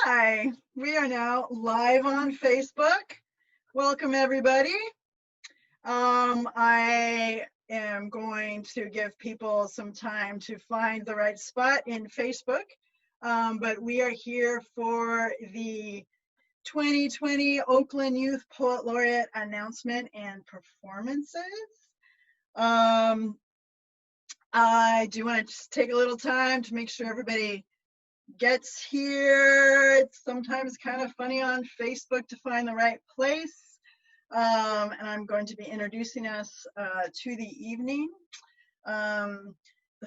Hi, we are now live on Facebook. Welcome everybody. I am going to give people some time to find the right spot in Facebook, but we are here for the 2020 Oakland Youth Poet Laureate announcement and performances. I do want to just take a little time to make sure everybody gets here. It's sometimes kind of funny on Facebook to find the right place. And I'm going to be introducing us to the evening. The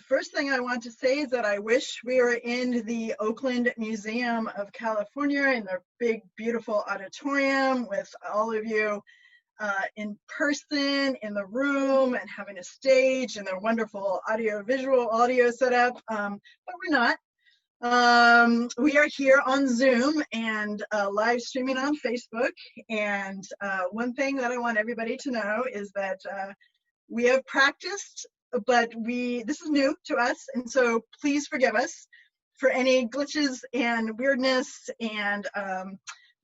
first thing I want to say is that I wish we were in the Oakland Museum of California in their big, beautiful auditorium with all of you in person in the room and having a stage and their wonderful audio setup, but we're not. We are here on Zoom and live streaming on Facebook. And one thing that I want everybody to know is that we have practiced, but this is new to us. And so please forgive us for any glitches and weirdness and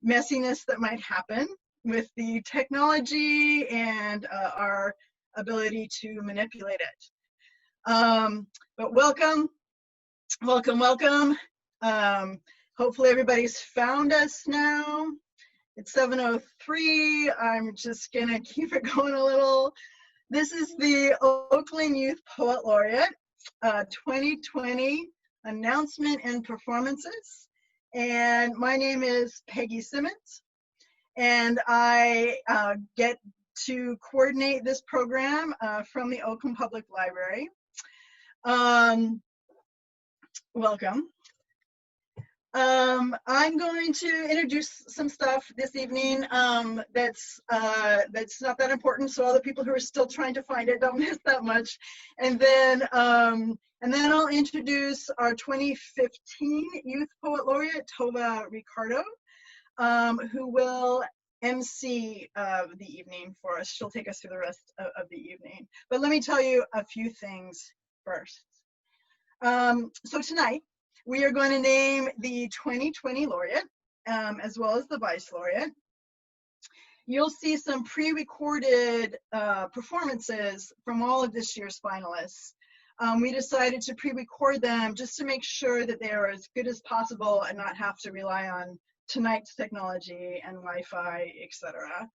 messiness that might happen with the technology and our ability to manipulate it. But welcome. Welcome. Hopefully everybody's found us now. It's 7:03. I'm just gonna keep it going a little. This is the Oakland Youth Poet Laureate 2020 announcement and performances. And my name is Peggy Simmons, and I get to coordinate this program from the Oakland Public Library. Welcome. I'm going to introduce some stuff this evening that's not that important, so all the people who are still trying to find it don't miss that much. And then I'll introduce our 2015 Youth Poet Laureate, Tova Ricardo, who will MC the evening for us. She'll take us through the rest of the evening. But let me tell you a few things first. So tonight, we are going to name the 2020 laureate, as well as the vice laureate. You'll see some pre-recorded performances from all of this year's finalists. We decided to pre-record them just to make sure that they are as good as possible and not have to rely on tonight's technology and Wi-Fi, etc.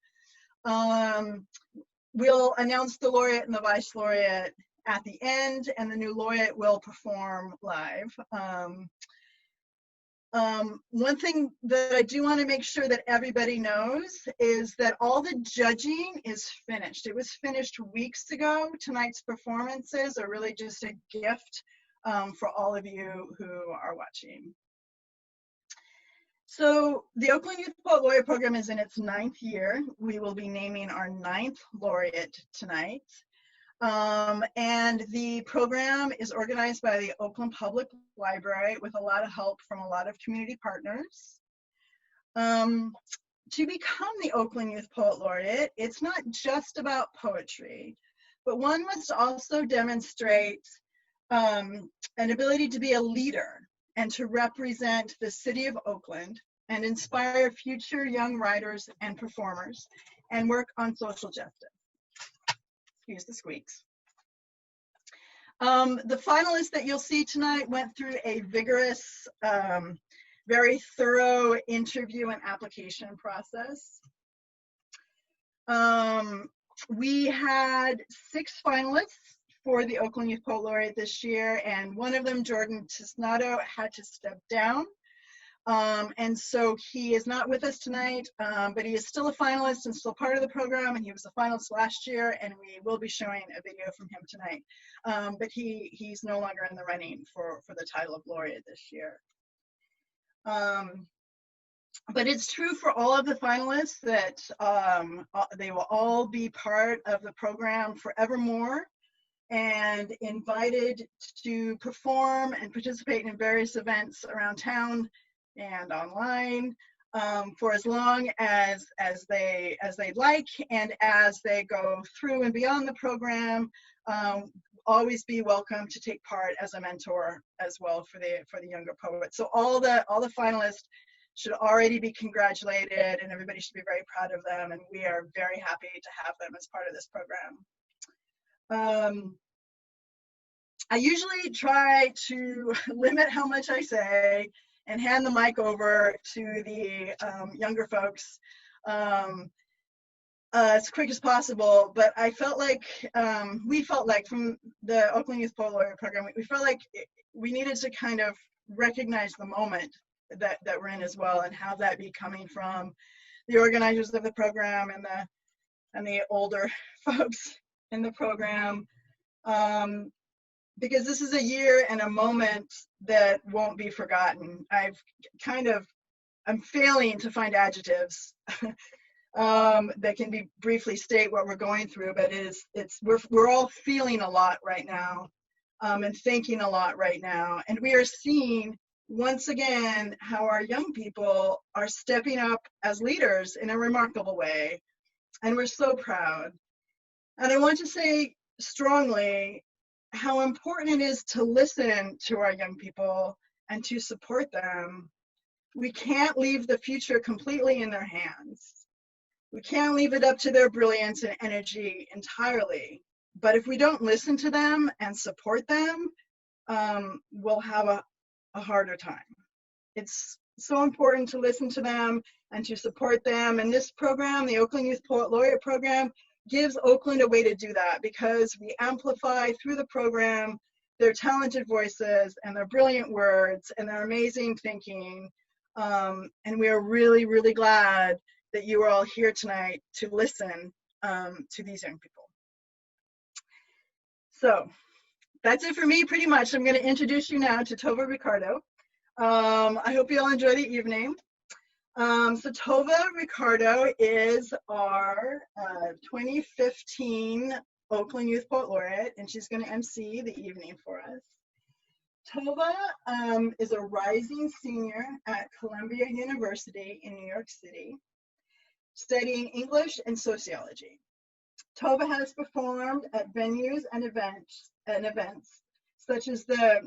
We'll announce the laureate and the vice laureate at the end, and the new laureate will perform live. One thing that I do want to make sure that everybody knows is that all the judging is finished. It was finished weeks ago. Tonight's performances are really just a gift for all of you who are watching. So the Oakland Youth Poet Laureate program is in its 9th year. We will be naming our 9th laureate tonight. And the program is organized by the Oakland Public Library with a lot of help from a lot of community partners. To become the Oakland Youth Poet Laureate, it's not just about poetry, but one must also demonstrate an ability to be a leader and to represent the city of Oakland and inspire future young writers and performers and work on social justice. Excuse the squeaks. The finalists that you'll see tonight went through a vigorous, very thorough interview and application process. We had 6 finalists for the Oakland Youth Poet Laureate this year, and one of them, Jordan Tisnato, had to step down. And so he is not with us tonight, but he is still a finalist and still part of the program, and he was a finalist last year, and we will be showing a video from him tonight. But he's no longer in the running for the title of laureate this year. But it's true for all of the finalists that they will all be part of the program forevermore and invited to perform and participate in various events around town and online for as long as they'd like, and as they go through and beyond the program, always be welcome to take part as a mentor as well for the younger poets. So all the finalists should already be congratulated, and everybody should be very proud of them, and we are very happy to have them as part of this program. I usually try to limit how much I say and hand the mic over to the younger folks as quick as possible, but I felt like, we felt like from the Oakland Youth Poet Laureate program, we felt like we needed to kind of recognize the moment that we're in as well, and have that be coming from the organizers of the program and the older folks in the program, because this is a year and a moment that won't be forgotten. I'm failing to find adjectives that can be briefly state what we're going through, but we're all feeling a lot right now, and thinking a lot right now, and we are seeing once again how our young people are stepping up as leaders in a remarkable way, and we're so proud. And I want to say strongly how important it is to listen to our young people and to support them. We can't leave the future completely in their hands. We can't leave it up to their brilliance and energy entirely. But if we don't listen to them and support them, we'll have a harder time. It's so important to listen to them and to support them. And this program, the Oakland Youth Poet Laureate program, gives Oakland a way to do that, because we amplify through the program their talented voices and their brilliant words and their amazing thinking. And we are really, really glad that you are all here tonight to listen to these young people. So that's it for me, pretty much. I'm going to introduce you now to Tova Ricardo. I hope you all enjoy the evening. So Tova Ricardo is our 2015 Oakland Youth Poet Laureate, and she's going to MC the evening for us. Tova is a rising senior at Columbia University in New York City, studying English and sociology. Tova has performed at venues and events such as the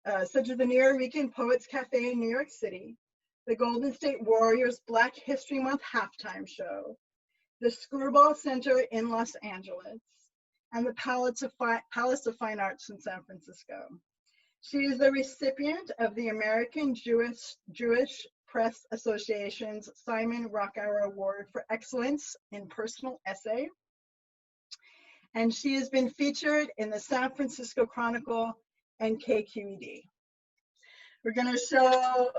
Nuyorican Poets Cafe in New York City, the Golden State Warriors Black History Month halftime show, the Screwball Center in Los Angeles, and the Palace of Fine Arts in San Francisco. She is the recipient of the American Jewish Press Association's Simon Rockour Award for Excellence in Personal Essay, and she has been featured in the San Francisco Chronicle and KQED. We're going to show,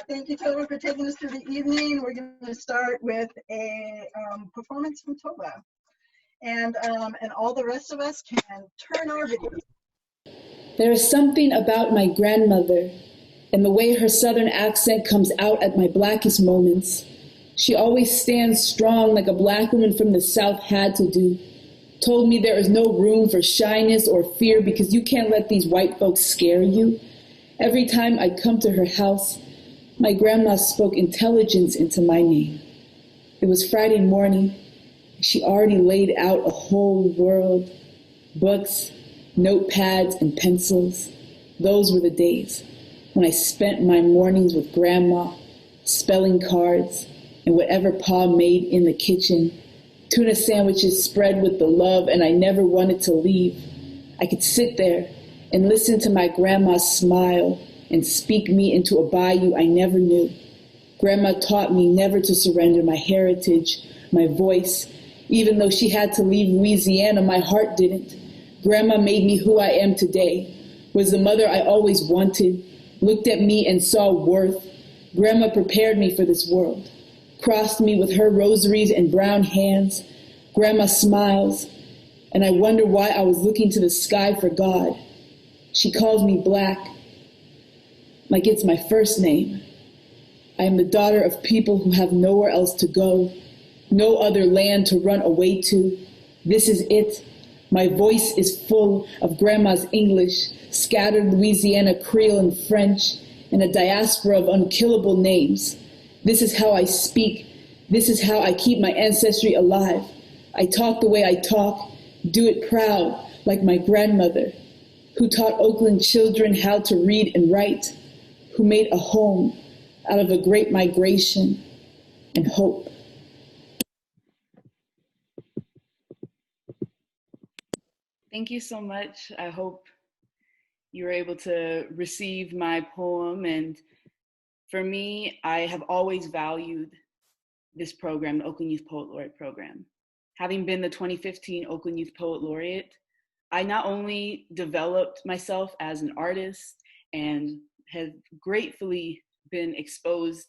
thank you, Tova, for taking us through the evening. We're going to start with a performance from Tova. And all the rest of us can turn our videos. There is something about my grandmother and the way her Southern accent comes out at my blackest moments. She always stands strong like a Black woman from the South had to do. Told me there is no room for shyness or fear because you can't let these white folks scare you. Every time I'd come to her house, my grandma spoke intelligence into my name. It was Friday morning. She already laid out a whole world, books, notepads, and pencils. Those were the days when I spent my mornings with grandma, spelling cards, and whatever Pa made in the kitchen. Tuna sandwiches spread with the love, and I never wanted to leave. I could sit there and listen to my grandma smile and speak me into a bayou I never knew. Grandma taught me never to surrender my heritage, my voice. Even though she had to leave Louisiana, my heart didn't. Grandma made me who I am today, was the mother I always wanted, looked at me and saw worth. Grandma prepared me for this world, crossed me with her rosaries and brown hands. Grandma smiles, and I wonder why I was looking to the sky for God. She calls me Black, like it's my first name. I am the daughter of people who have nowhere else to go, no other land to run away to. This is it. My voice is full of Grandma's English, scattered Louisiana Creole and French, and a diaspora of unkillable names. This is how I speak. This is how I keep my ancestry alive. I talk the way I talk, do it proud, like my grandmother, who taught Oakland children how to read and write, who made a home, out of a great migration and hope. Thank you so much. I hope you were able to receive my poem. And for me, I have always valued this program, the Oakland Youth Poet Laureate program. Having been the 2015 Oakland Youth Poet Laureate, I not only developed myself as an artist and have gratefully been exposed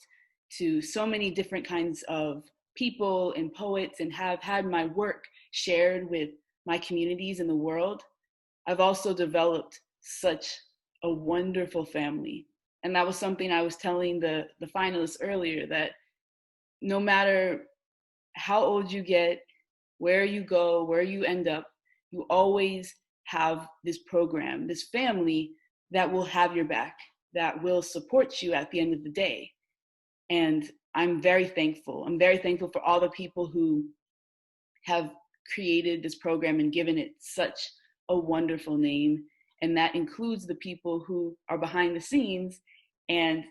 to so many different kinds of people and poets and have had my work shared with my communities in the world, I've also developed such a wonderful family. And that was something I was telling the finalists earlier, that no matter how old you get, where you go, where you end up, you always have this program, this family that will have your back, that will support you at the end of the day. And I'm very thankful. I'm very thankful for all the people who have created this program and given it such a wonderful name. And that includes the people who are behind the scenes and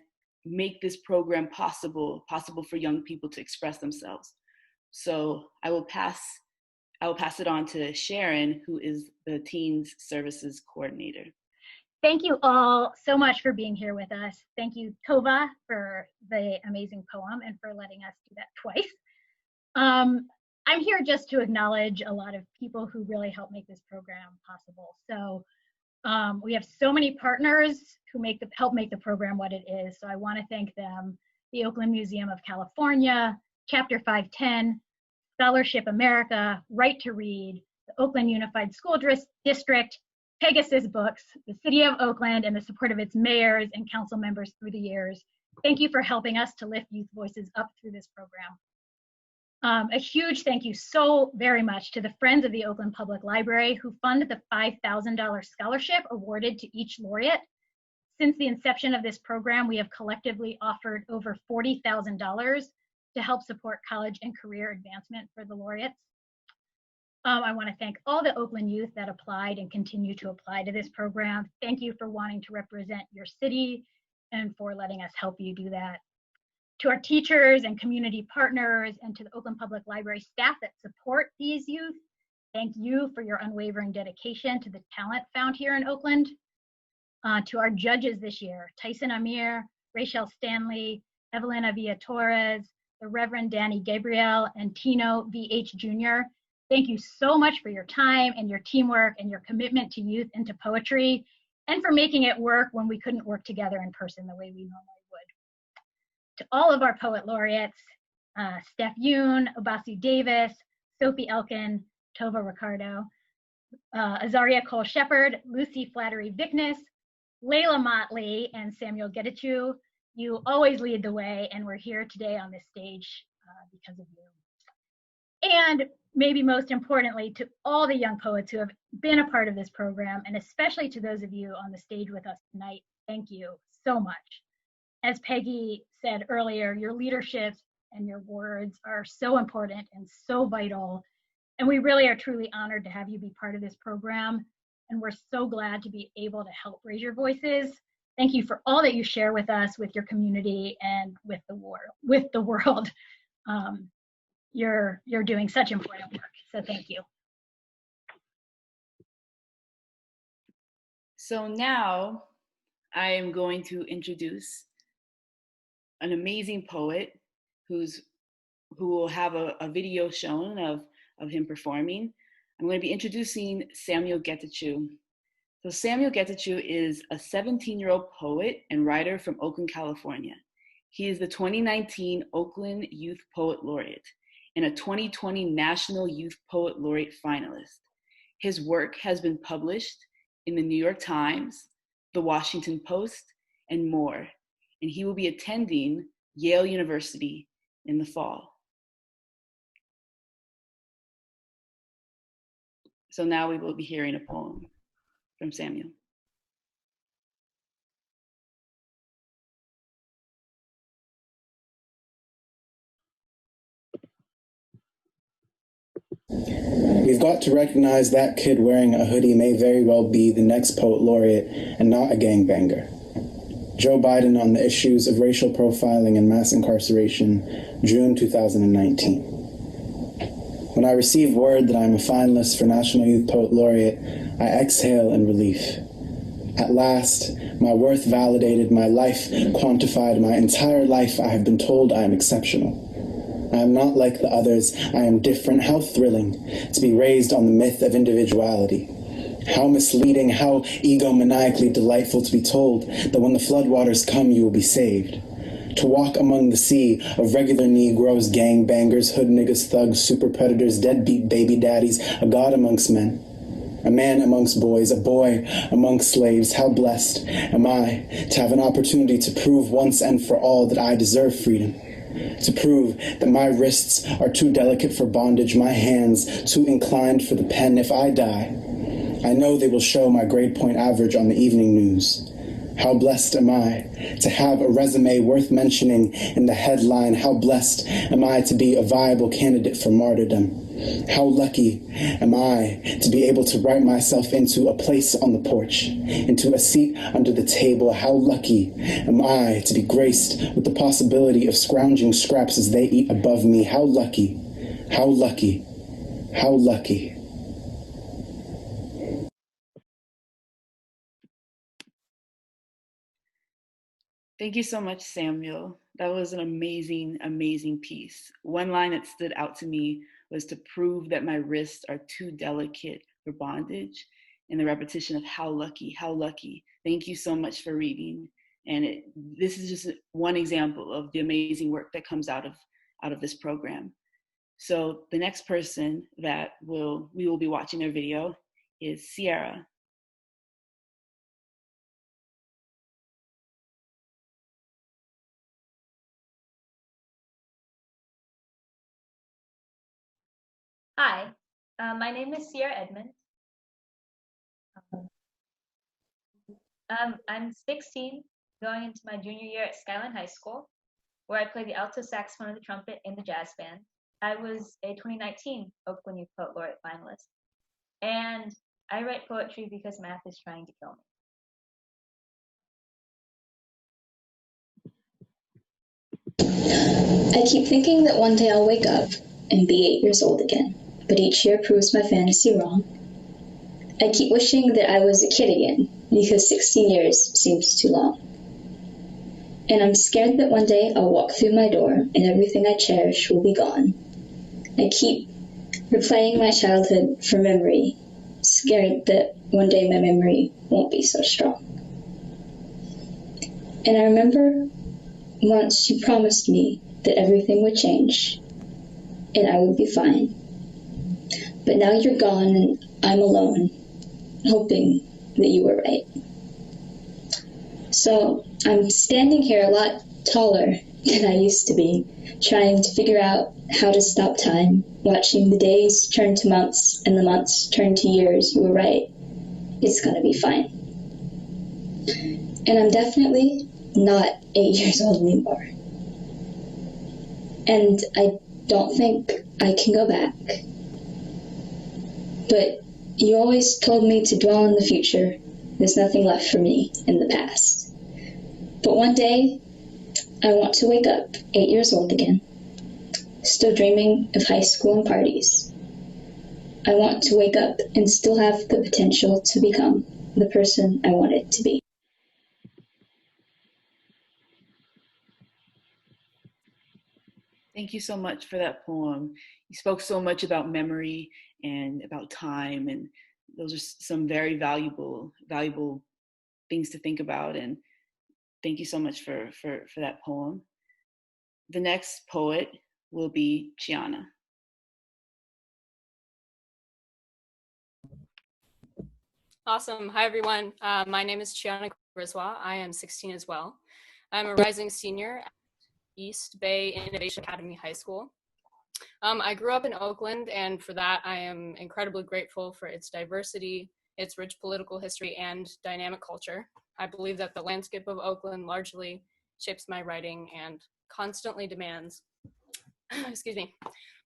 make this program possible for young people to express themselves. So I will pass it on to Sharon, who is the Teens Services Coordinator. Thank you all so much for being here with us. Thank you, Tova, for the amazing poem and for letting us do that twice. I'm here just to acknowledge a lot of people who really help make this program possible. So we have so many partners who help make the program what it is. So I want to thank them: the Oakland Museum of California, Chapter 510, Scholarship America, Right to Read, the Oakland Unified School District, Pegasus Books, the City of Oakland, and the support of its mayors and council members through the years. Thank you for helping us to lift youth voices up through this program. A huge thank you so very much to the Friends of the Oakland Public Library who fund the $5,000 scholarship awarded to each laureate. Since the inception of this program, we have collectively offered over $40,000 to help support college and career advancement for the laureates. I want to thank all the Oakland youth that applied and continue to apply to this program. Thank you for wanting to represent your city and for letting us help you do that. To our teachers and community partners and to the Oakland Public Library staff that support these youth, thank you for your unwavering dedication to the talent found here in Oakland. To our judges this year, Tyson Amir, Rachel Stanley, Evelyn Avia Torres, the Reverend Danny Gabriel, and Tino V.H. Jr., thank you so much for your time and your teamwork and your commitment to youth and to poetry, and for making it work when we couldn't work together in person the way we normally would. To all of our poet laureates, Steph Yoon, Obasu Davis, Sophie Elkin, Tova Ricardo, Azaria Cole Shepard, Lucy Flattery Vickness, Layla Motley, and Samuel Getachew, you always lead the way, and we're here today on this stage because of you. And maybe most importantly, to all the young poets who have been a part of this program, and especially to those of you on the stage with us tonight, thank you so much. As Peggy said earlier, your leadership and your words are so important and so vital. And we really are truly honored to have you be part of this program. And we're so glad to be able to help raise your voices. Thank you for all that you share with us, with your community, and with the world. You're doing such important work. So thank you. So now I am going to introduce an amazing poet who will have a video shown of him performing. I'm going to be introducing Samuel Getachew. So Samuel Getachew is a 17-year-old poet and writer from Oakland, California. He is the 2019 Oakland Youth Poet Laureate and a 2020 National Youth Poet Laureate finalist. His work has been published in the New York Times, the Washington Post, and more. And he will be attending Yale University in the fall. So now we will be hearing a poem from Samuel. We've got to recognize that kid wearing a hoodie may very well be the next poet laureate and not a gangbanger. Joe Biden on the issues of racial profiling and mass incarceration, June 2019. When I receive word that I am a finalist for National Youth Poet Laureate, I exhale in relief. At last, my worth validated, my life quantified, my entire life I have been told I am exceptional. I am not like the others, I am different. How thrilling to be raised on the myth of individuality. How misleading, how egomaniacally delightful to be told that when the floodwaters come, you will be saved. To walk among the sea of regular Negroes, gangbangers, hood niggas, thugs, super predators, deadbeat baby daddies, a god amongst men. A man amongst boys, a boy amongst slaves. How blessed am I to have an opportunity to prove once and for all that I deserve freedom. To prove that my wrists are too delicate for bondage, my hands too inclined for the pen. If I die, I know they will show my grade point average on the evening news. How blessed am I to have a resume worth mentioning in the headline? How blessed am I to be a viable candidate for martyrdom? How lucky am I to be able to write myself into a place on the porch, into a seat under the table? How lucky am I to be graced with the possibility of scrounging scraps as they eat above me? How lucky, how lucky, how lucky. Thank you so much, Samuel. That was an amazing, amazing piece. One line that stood out to me was to prove that my wrists are too delicate for bondage, and the repetition of how lucky, how lucky. Thank you so much for reading. And this is just one example of the amazing work that comes out of this program. So the next person that we will be watching their video is Sierra. Hi, my name is Sierra Edmonds. I'm 16, going into my junior year at Skyline High School, where I play the alto saxophone and the trumpet in the jazz band. I was a 2019 Oakland Youth Poet Laureate finalist, and I write poetry because math is trying to kill me. I keep thinking that one day I'll wake up and be 8 years old again, but each year proves my fantasy wrong. I keep wishing that I was a kid again, because 16 years seems too long. And I'm scared that one day I'll walk through my door and everything I cherish will be gone. I keep replaying my childhood for memory, scared that one day my memory won't be so strong. And I remember once you promised me that everything would change and I would be fine. But now you're gone and I'm alone, hoping that you were right. So I'm standing here a lot taller than I used to be, trying to figure out how to stop time, watching the days turn to months and the months turn to years. You were right. It's gonna be fine. And I'm definitely not 8 years old anymore. And I don't think I can go back. But you always told me to dwell in the future. There's nothing left for me in the past. But one day, I want to wake up 8 years old again, still dreaming of high school and parties. I want to wake up and still have the potential to become the person I wanted to be. Thank you so much for that poem. You spoke so much about memory and about time, and those are some very valuable things to think about. And thank you so much for that poem. The next poet will be Chiana. Awesome. Hi, everyone. My name is Chiana Griswa. I am 16 as well. I'm a rising senior at East Bay Innovation Academy High School. I grew up in Oakland, and for that, I am incredibly grateful for its diversity, its rich political history, and dynamic culture. I believe that the landscape of Oakland largely shapes my writing and constantly demands, excuse me,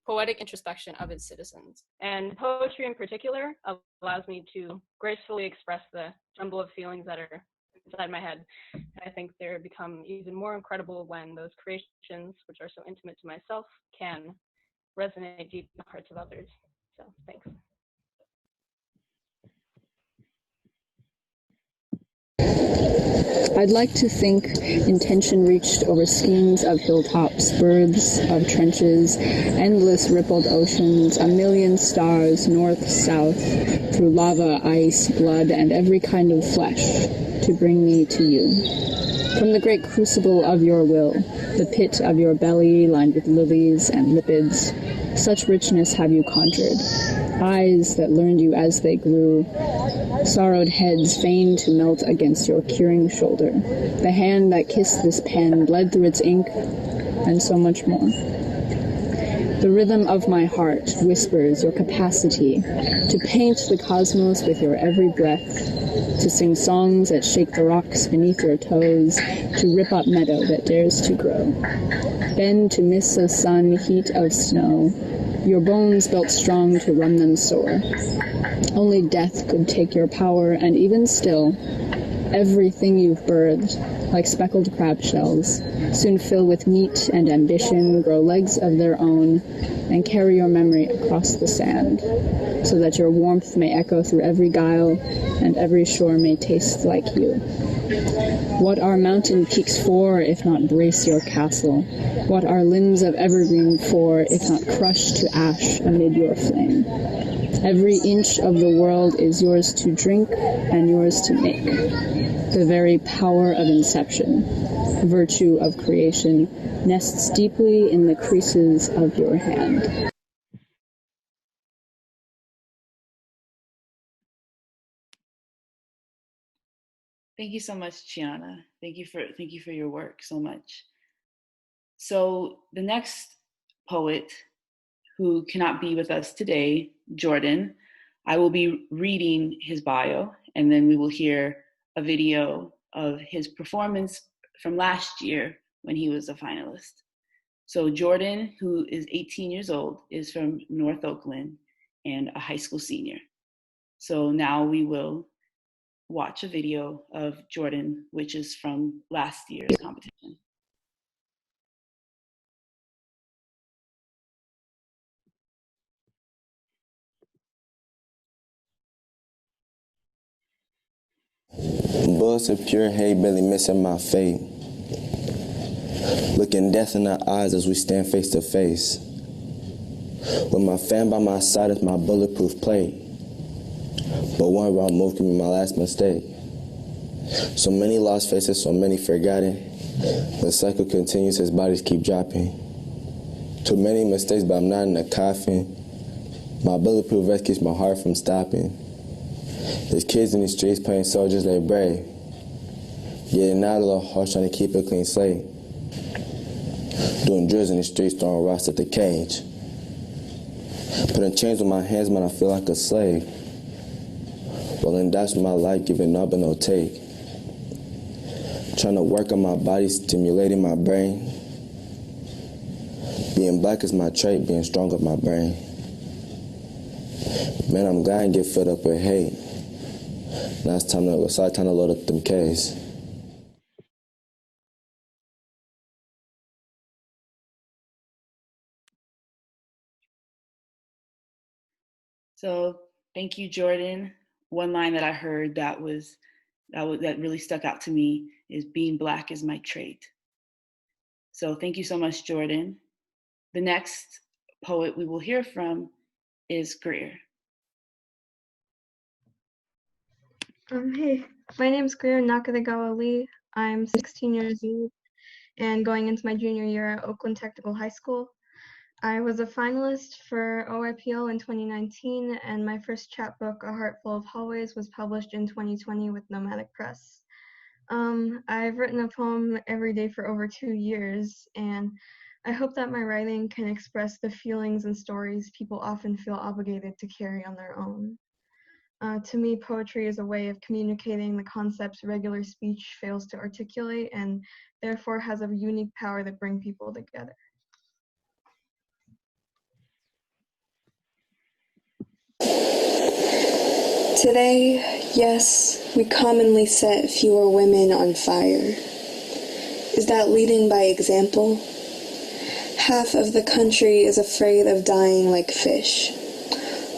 poetic introspection of its citizens. And poetry in particular allows me to gracefully express the jumble of feelings that are inside my head. And I think they become even more incredible when those creations, which are so intimate to myself, can resonate deep in the hearts of others. So thanks. I'd like to think intention reached over schemes of hilltops, births of trenches, endless rippled oceans, a million stars, north, south, through lava, ice, blood, and every kind of flesh, to bring me to you. From the great crucible of your will, the pit of your belly lined with lilies and lipids, such richness have you conjured. Eyes that learned you as they grew, sorrowed heads fain to melt against your curing shoulder, the hand that kissed this pen, bled through its ink, and so much more. The rhythm of my heart whispers your capacity to paint the cosmos with your every breath, to sing songs that shake the rocks beneath your toes, to rip up meadow that dares to grow. Then to miss of sun, heat of snow, your bones built strong to run them sore. Only death could take your power, and even still, everything you've birthed, like speckled crab shells, soon fill with meat and ambition, grow legs of their own, and carry your memory across the sand, so that your warmth may echo through every guile, and every shore may taste like you. What are mountain peaks for, if not brace your castle? What are limbs of evergreen for, if not crush to ash amid your flame? Every inch of the world is yours to drink and yours to make. The very power of inception, virtue of creation, nests deeply in the creases of your hand. Thank you so much, Chiana. Thank you for your work so much. So the next poet who cannot be with us today, Jordan, I will be reading his bio, and then we will hear a video of his performance from last year when he was a finalist. So Jordan, who is 18 years old, is from North Oakland and a high school senior. So now we will watch a video of Jordan, which is from last year's competition. Bullets of pure hate barely missing my fate. Looking death in the eyes as we stand face to face. With my fan by my side is my bulletproof plate. But one wrong move can be my last mistake. So many lost faces, so many forgotten. The cycle continues as bodies keep dropping. Too many mistakes, but I'm not in a coffin. My bulletproof vest keeps my heart from stopping. There's kids in the streets playing soldiers, they brave. Getting out a little harsh, trying to keep a clean slate. Doing drills in the streets, throwing rocks at the cage. Putting chains on my hands, man, I feel like a slave. Rolling dice with my life, giving up but no take. Trying to work on my body, stimulating my brain. Being black is my trait, being strong is my brain. Man, I'm glad I get filled up with hate. Now it's time to load up them K's. So thank you, Jordan. One line that I heard that really stuck out to me is being black is my trait. So thank you so much, Jordan. The next poet we will hear from is Greer. Hey, my name's Greer Nakadagawa Lee. I'm 16 years old and going into my junior year at Oakland Technical High School. I was a finalist for OIPL in 2019, and my first chapbook, A Heart Full of Hallways, was published in 2020 with Nomadic Press. I've written a poem every day for over 2 years, and I hope that my writing can express the feelings and stories people often feel obligated to carry on their own. To me, poetry is a way of communicating the concepts regular speech fails to articulate, and therefore has a unique power that brings people together. Today, yes, we commonly set fewer women on fire. Is that leading by example? Half of the country is afraid of dying like fish.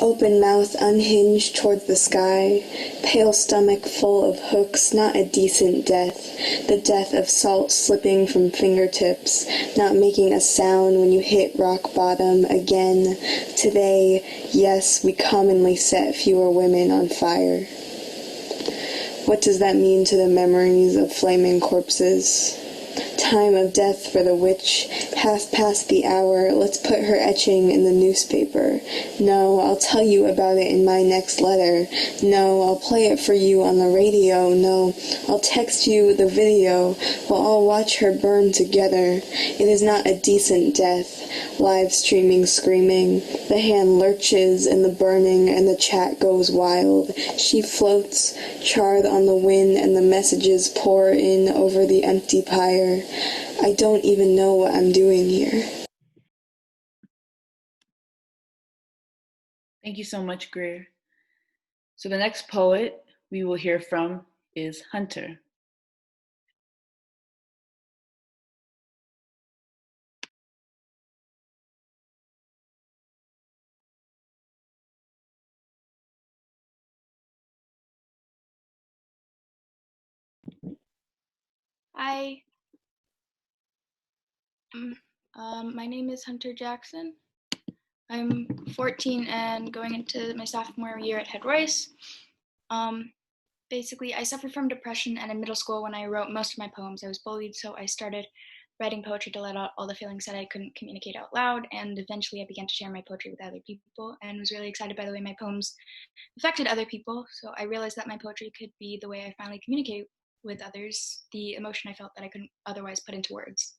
Open mouth unhinged towards the sky, pale stomach full of hooks, not a decent death, the death of salt slipping from fingertips, not making a sound when you hit rock bottom again. Today, yes, we commonly set fewer women on fire. What does that mean to the memories of flaming corpses? Time of death for the witch, half past the hour, let's put her etching in the newspaper. No, I'll tell you about it in my next letter. No, I'll play it for you on the radio. No, I'll text you the video. We'll all watch her burn together. It is not a decent death. Live streaming screaming. The hand lurches in the burning and the chat goes wild. She floats, charred on the wind, and the messages pour in over the empty pyre. I don't even know what I'm doing here. Thank you so much, Greer. So the next poet we will hear from is Hunter. Hi, my name is Hunter Jackson. I'm 14 and going into my sophomore year at Head Royce. Basically, I suffered from depression, and in middle school, when I wrote most of my poems, I was bullied, so I started writing poetry to let out all the feelings that I couldn't communicate out loud, and eventually I began to share my poetry with other people, and was really excited by the way my poems affected other people, so I realized that my poetry could be the way I finally communicate with others, the emotion I felt that I couldn't otherwise put into words.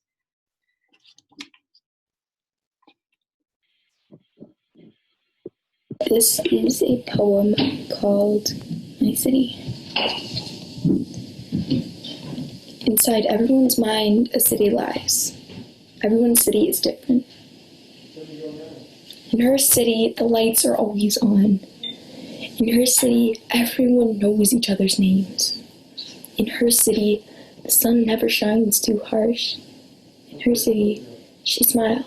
This is a poem called My City. Inside everyone's mind, a city lies. Everyone's city is different. In her city, the lights are always on. In her city, everyone knows each other's names. In her city, the sun never shines too harsh. In her city, she smiles.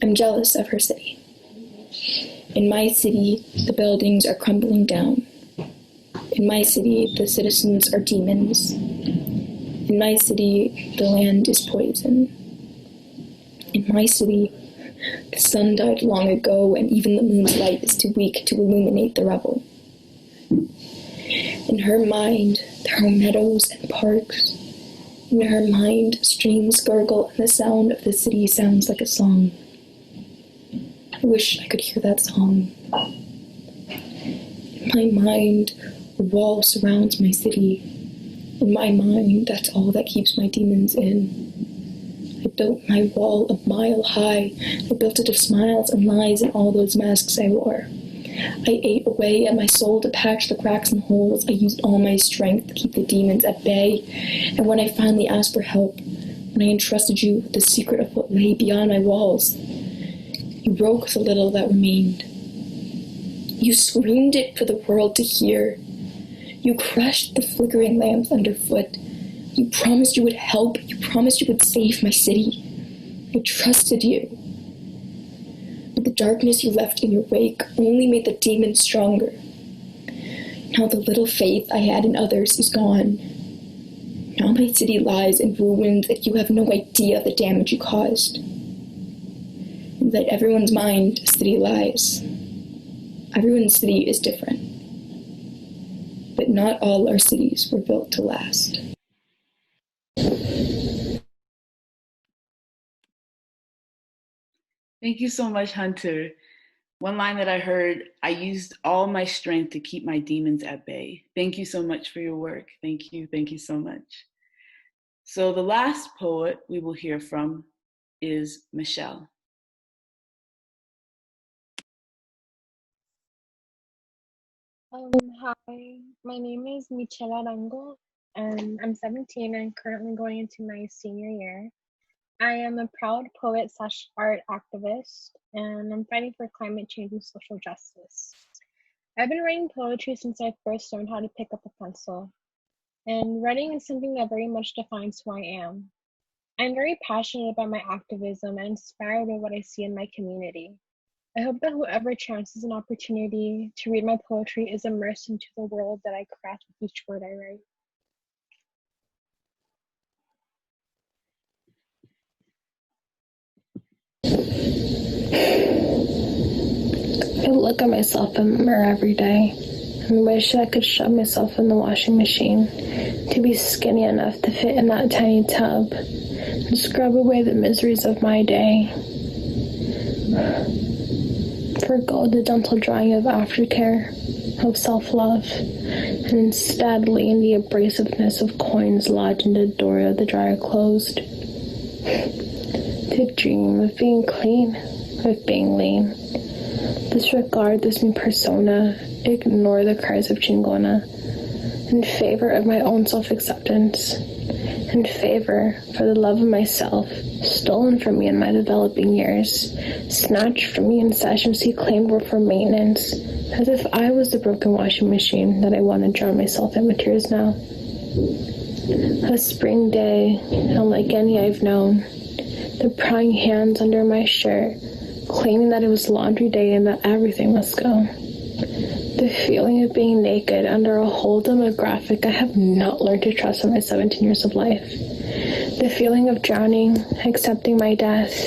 I'm jealous of her city. In my city, the buildings are crumbling down. In my city, the citizens are demons. In my city, the land is poison. In my city, the sun died long ago, and even the moon's light is too weak to illuminate the rubble. In her mind, there are meadows and parks. In her mind, streams gurgle, and the sound of the city sounds like a song. I wish I could hear that song. In my mind, a wall surrounds my city. In my mind, that's all that keeps my demons in. I built my wall a mile high. I built it of smiles and lies and all those masks I wore. I ate away at my soul to patch the cracks and holes. I used all my strength to keep the demons at bay. And when I finally asked for help, when I entrusted you with the secret of what lay beyond my walls, you broke the little that remained. You screamed it for the world to hear. You crushed the flickering lamps underfoot. You promised you would help. You promised you would save my city. I trusted you. But the darkness you left in your wake only made the demons stronger. Now the little faith I had in others is gone. Now my city lies in ruins that you have no idea the damage you caused. That everyone's mind, a city lies. Everyone's city is different. But not all our cities were built to last. Thank you so much, Hunter. One line that I heard, I used all my strength to keep my demons at bay. Thank you so much for your work. Thank you so much. So the last poet we will hear from is Michelle. Hi, my name is Michela Arango, and I'm 17 and currently going into my senior year. I am a proud poet / art activist, and I'm fighting for climate change and social justice. I've been writing poetry since I first learned how to pick up a pencil, and writing is something that very much defines who I am. I'm very passionate about my activism and inspired by what I see in my community. I hope that whoever chances an opportunity to read my poetry is immersed into the world that I craft with each word I write. I look at myself in the mirror every day and wish I could shove myself in the washing machine to be skinny enough to fit in that tiny tub and scrub away the miseries of my day. Forgo the gentle drying of aftercare, of self-love, and instead lay in the abrasiveness of coins lodged in the door of the dryer closed. To dream of being clean, of being lean. Disregard this new persona, ignore the cries of chingona, in favor of my own self-acceptance, in favor for the love of myself, stolen from me in my developing years, snatched from me in sessions he claimed were for maintenance, as if I was the broken washing machine that I want to drown myself in with tears now. A spring day, unlike any I've known, the prying hands under my shirt, claiming that it was laundry day and that everything must go. The feeling of being naked under a whole demographic I have not learned to trust in my 17 years of life. The feeling of drowning, accepting my death,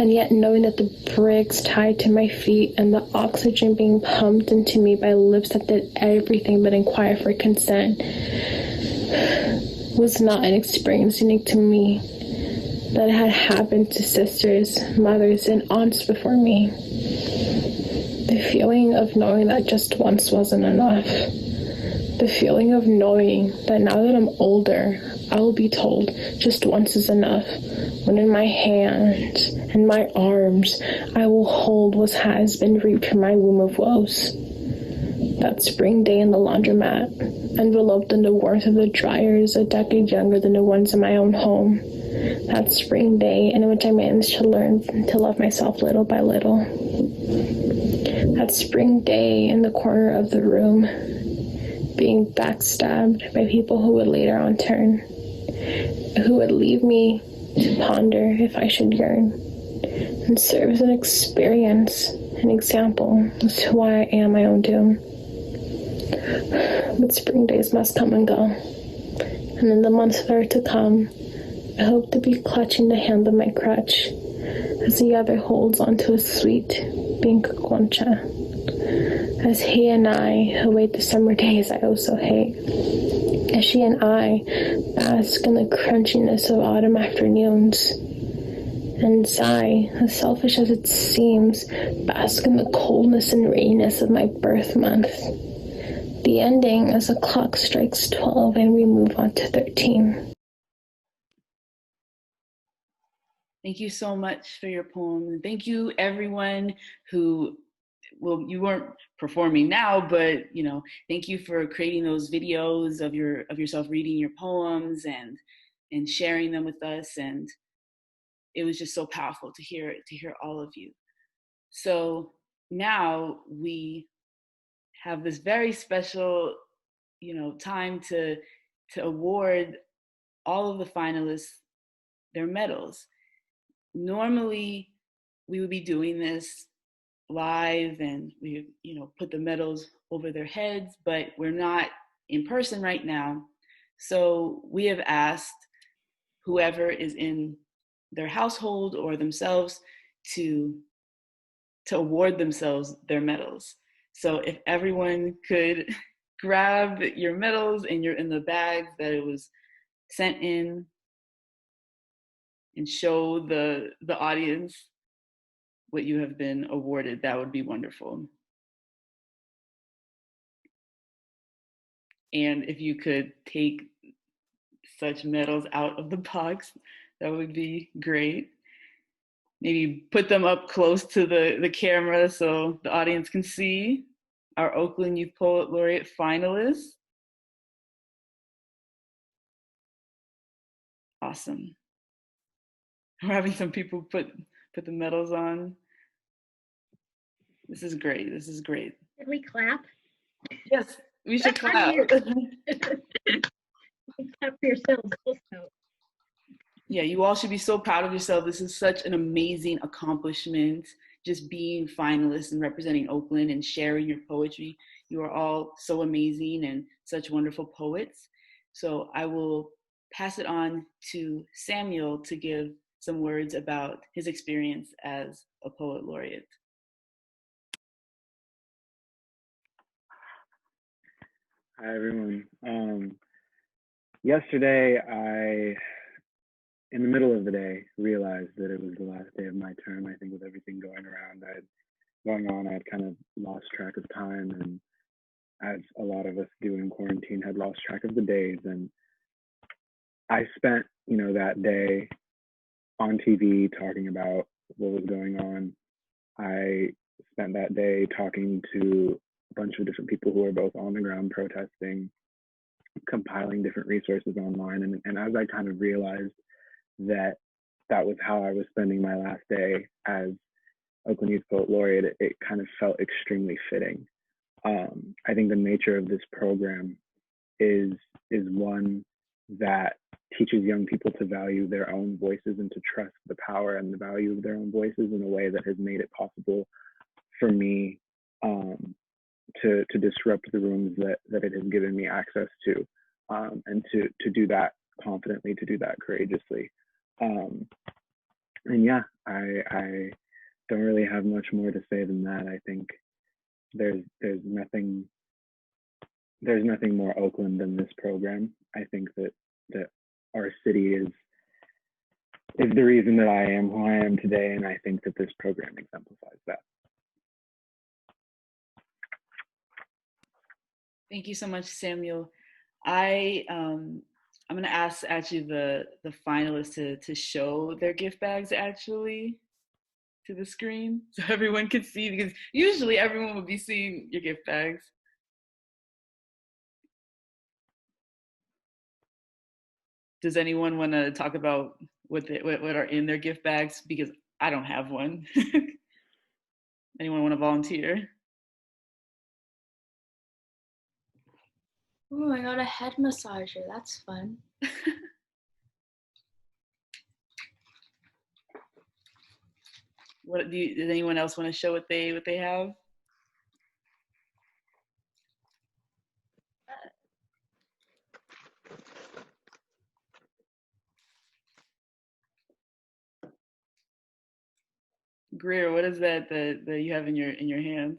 and yet knowing that the bricks tied to my feet and the oxygen being pumped into me by lips that did everything but inquire for consent was not an experience unique to me, that had happened to sisters, mothers, and aunts before me. The feeling of knowing that just once wasn't enough. The feeling of knowing that now that I'm older, I will be told just once is enough, when in my hands and my arms I will hold what has been reaped from my womb of woes. That spring day in the laundromat, enveloped in the warmth of the dryers a decade younger than the ones in my own home. That spring day in which I managed to learn to love myself little by little. That spring day in the corner of the room, being backstabbed by people who would later on turn, who would leave me to ponder if I should yearn, and serve as an experience, an example as to why I am my own doom. But spring days must come and go, and in the months that are to come, I hope to be clutching the hand of my crutch as the other holds onto a sweet pink concha, as he and I await the summer days I also hate, as she and I bask in the crunchiness of autumn afternoons, and I, as selfish as it seems, bask in the coldness and raininess of my birth month. The ending as the clock strikes 12 and we move on to 13. Thank you so much for your poem. And thank you everyone who, well, you weren't performing now, but thank you for creating those videos of yourself reading your poems and sharing them with us. And it was just so powerful to hear all of you. So now we have this very special, time to award all of the finalists their medals. Normally, we would be doing this live and we, put the medals over their heads, but we're not in person right now. So we have asked whoever is in their household or themselves to award themselves their medals. So if everyone could grab your medals and you're in the bag that it was sent in, and show the audience what you have been awarded, that would be wonderful. And if you could take such medals out of the box, that would be great. Maybe put them up close to the camera so the audience can see our Oakland Youth Poet Laureate finalists. Awesome. We're having some people put the medals on. This is great. This is great. Did we clap? Yes, we should clap. Clap for yourselves also. Yeah, you all should be so proud of yourself. This is such an amazing accomplishment, just being finalists and representing Oakland and sharing your poetry. You are all so amazing and such wonderful poets. So I will pass it on to Samuel to give some words about his experience as a poet laureate. Hi, everyone. Yesterday, in the middle of the day, realized that it was the last day of my term. I think with everything going on, I had kind of lost track of time, and as a lot of us do in quarantine, had lost track of the days. And I spent, that day on TV talking about what was going on. I spent that day talking to a bunch of different people who were both on the ground protesting, compiling different resources online. And as I kind of realized that was how I was spending my last day as Oakland Youth Poet Laureate, it kind of felt extremely fitting. I think the nature of this program is one that teaches young people to value their own voices and to trust the power and the value of their own voices in a way that has made it possible for me to disrupt the rooms that it has given me access to, and to do that confidently, to do that courageously. And yeah, I don't really have much more to say than that. I think there's nothing more Oakland than this program. I think that our city is the reason that I am who I am today, and I think that this program exemplifies that. Thank you so much, Samuel. I'm going to ask actually the finalists to show their gift bags actually to the screen so everyone can see, because usually everyone would be seeing your gift bags. Does anyone want to talk about what are in their gift bags? Because I don't have one. Anyone want to volunteer? Oh, I got a head massager. That's fun. Does anyone else want to show what they have? Greer, what is that you have in your hand?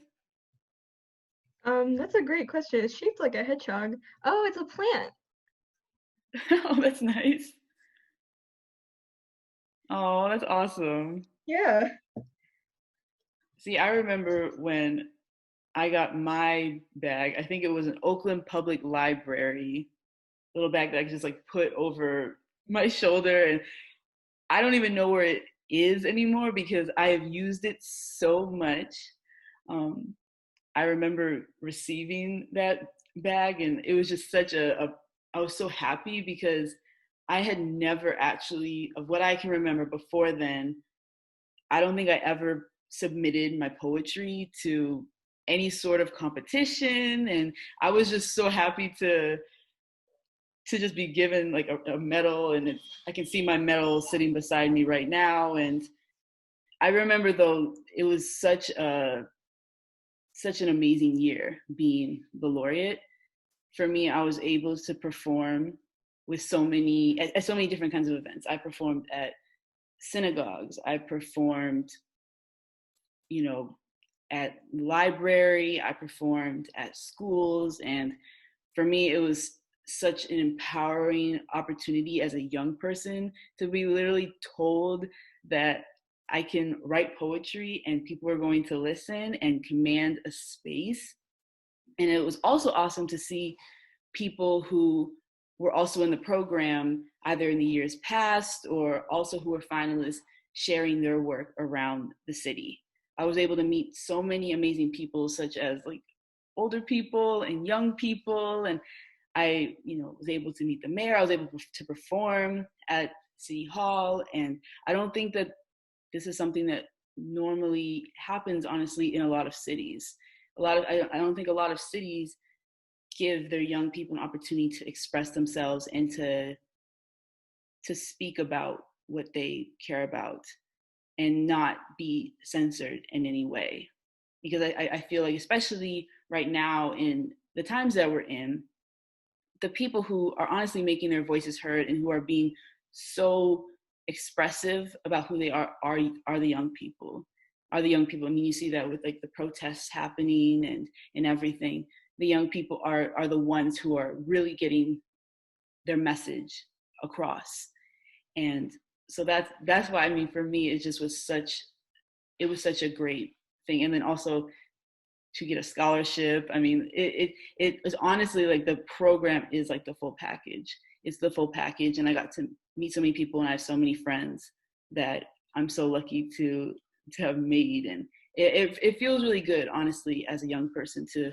That's a great question. It's shaped like a hedgehog. Oh, it's a plant. Oh, that's nice. Oh, that's awesome. Yeah. See, I remember when I got my bag, I think it was an Oakland Public Library little bag that I could just like put over my shoulder, and I don't even know where it is anymore because I have used it so much. I remember receiving that bag, and it was just such I was so happy because I had never actually, of what I can remember before then, I don't think I ever submitted my poetry to any sort of competition, and I was just so happy to just be given like a medal, and I can see my medal sitting beside me right now. And I remember though, it was such an amazing year being the laureate. For me, I was able to perform with so many different kinds of events. I performed at synagogues. I performed, at library. I performed at schools. And for me, it was such an empowering opportunity as a young person to be literally told that I can write poetry and people are going to listen and command a space. And it was also awesome to see people who were also in the program, either in the years past or also who were finalists, sharing their work around the city. I was able to meet so many amazing people, such as like older people and young people. And I, was able to meet the mayor. I was able to perform at City Hall. And I don't think that this is something that normally happens, honestly, in a lot of cities. I don't think a lot of cities give their young people an opportunity to express themselves and to speak about what they care about and not be censored in any way. Because I feel like, especially right now in the times that we're in, the people who are honestly making their voices heard and who are being so expressive about who they are the young people. Are the young people. I mean, you see that with like the protests happening and everything. The young people are the ones who are really getting their message across. And so that's why, I mean, for me, it was such a great thing. And then also to get a scholarship. I mean, it was honestly like the program is like the full package. It's the full package. And I got to meet so many people, and I have so many friends that I'm so lucky to have made. And it feels really good, honestly, as a young person to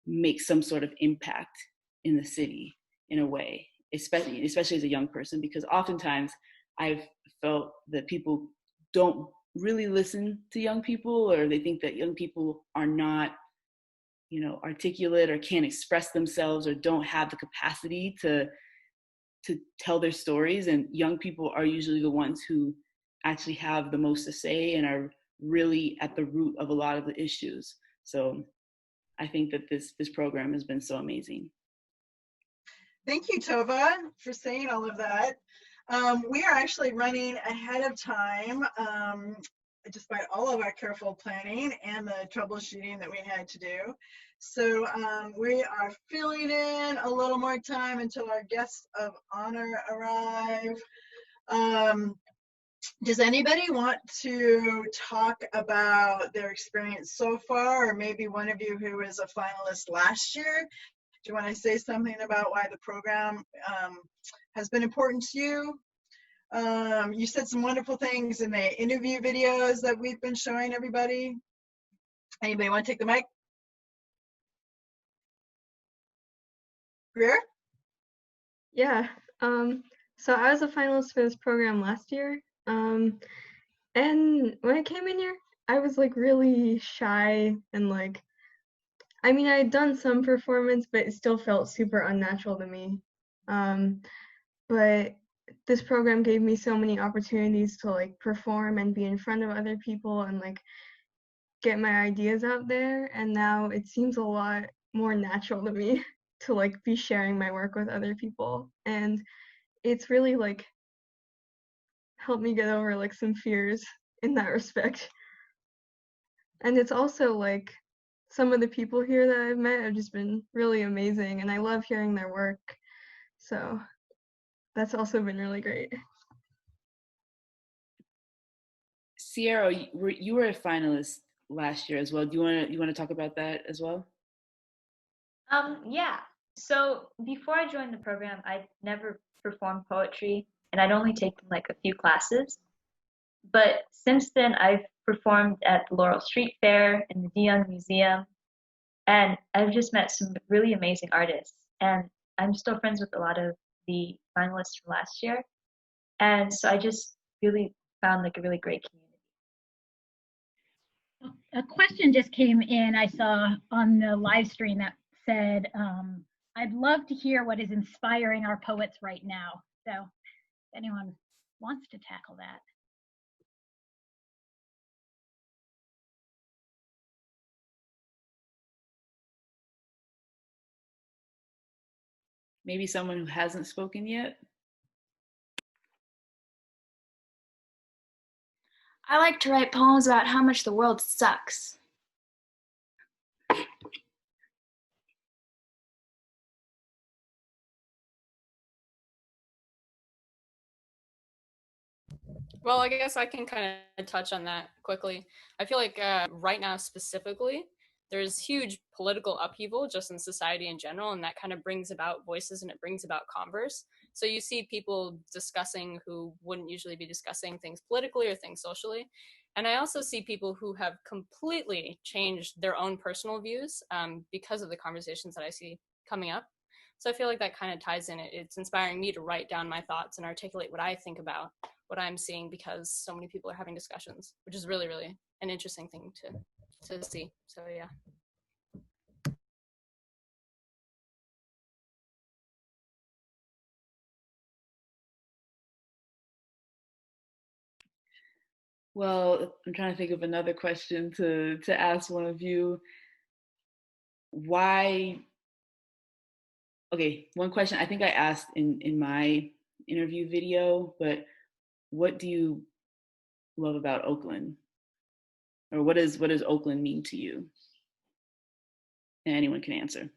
make some sort of impact in the city in a way, especially as a young person, because oftentimes I've felt that people don't really listen to young people, or they think that young people are not, articulate or can't express themselves or don't have the capacity to tell their stories. And young people are usually the ones who actually have the most to say and are really at the root of a lot of the issues. So I think that this program has been so amazing. Thank you, Tova, for saying all of that. We are actually running ahead of time, despite all of our careful planning and the troubleshooting that we had to do. So we are filling in a little more time until our guests of honor arrive. Does anybody want to talk about their experience so far, or maybe one of you who was a finalist last year? Do you want to say something about why the program has been important to you? You said some wonderful things in the interview videos that we've been showing everybody. Anybody want to take the mic? Greer? Yeah. So I was a finalist for this program last year. And when I came in here, I was like really shy and like, I mean, I had done some performance, but it still felt super unnatural to me. But this program gave me so many opportunities to like perform and be in front of other people and like get my ideas out there. And now it seems a lot more natural to me to like be sharing my work with other people. And it's really like helped me get over like some fears in that respect. And it's also like some of the people here that I've met have just been really amazing, and I love hearing their work. So that's also been really great. Sierra, you were a finalist last year as well. Do you want to talk about that as well? Yeah. So before I joined the program, I'd never performed poetry, and I'd only taken like a few classes. But since then, I've performed at the Laurel Street Fair and the DeYoung Museum, and I've just met some really amazing artists. And I'm still friends with a lot of the finalists from last year. And so I just really found like a really great community. A question just came in, I saw on the live stream, that said, I'd love to hear what is inspiring our poets right now. So if anyone wants to tackle that. Maybe someone who hasn't spoken yet? I like to write poems about how much the world sucks. Well, I guess I can kind of touch on that quickly. I feel like right now specifically, there's huge political upheaval just in society in general, and that kind of brings about voices and it brings about converse. So you see people discussing who wouldn't usually be discussing things politically or things socially. And I also see people who have completely changed their own personal views because of the conversations that I see coming up. So I feel like that kind of ties in. It's inspiring me to write down my thoughts and articulate what I think about what I'm seeing, because so many people are having discussions, which is really, really an interesting thing to see. So yeah. Well, I'm trying to think of another question to ask one of you. Why? Okay, one question I think I asked in my interview video, but what do you love about Oakland, or what does Oakland mean to you? And anyone can answer.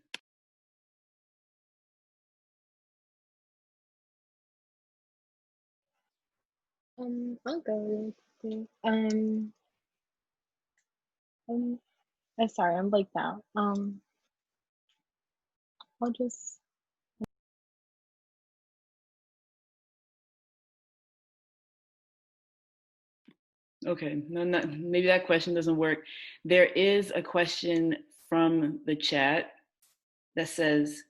I'll go really quickly. Sorry, I'm blanked out. I'll just. Okay, no, maybe that question doesn't work. There is a question from the chat that says,